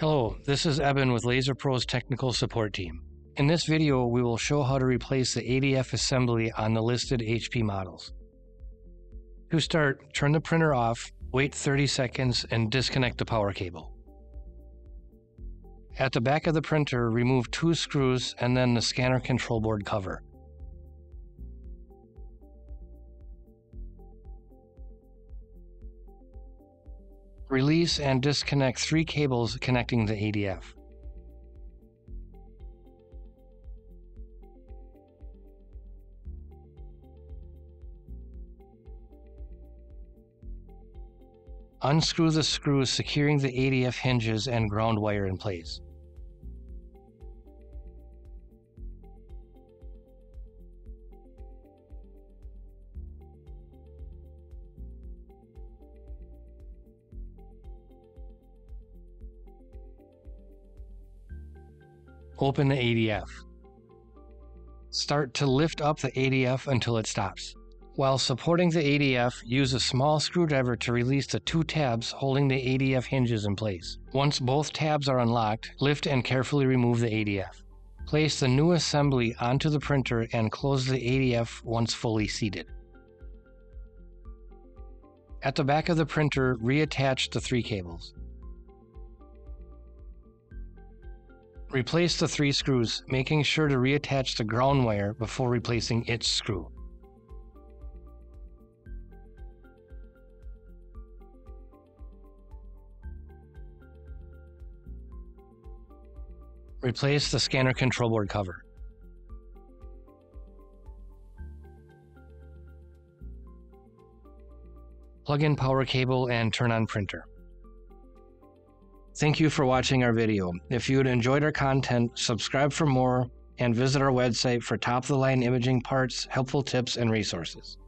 Hello, this is Eben with LaserPro's technical support team. In this video, we will show how to replace the ADF assembly on the listed HP models. To start, turn the printer off, wait 30 seconds, and disconnect the power cable. At the back of the printer, remove 2 screws and then the scanner control board cover. Release and disconnect 3 cables connecting the ADF. Unscrew the screws securing the ADF hinges and ground wire in place. Open the ADF. Start to lift up the ADF until it stops. While supporting the ADF, use a small screwdriver to release the 2 tabs holding the ADF hinges in place. Once both tabs are unlocked, lift and carefully remove the ADF. Place the new assembly onto the printer and close the ADF once fully seated. At the back of the printer, reattach the 3 cables. Replace the 3 screws, making sure to reattach the ground wire before replacing its screw. Replace the scanner control board cover. Plug in power cable and turn on printer. Thank you for watching our video. If you enjoyed our content, subscribe for more and visit our website for top-of-the-line imaging parts, helpful tips, and resources.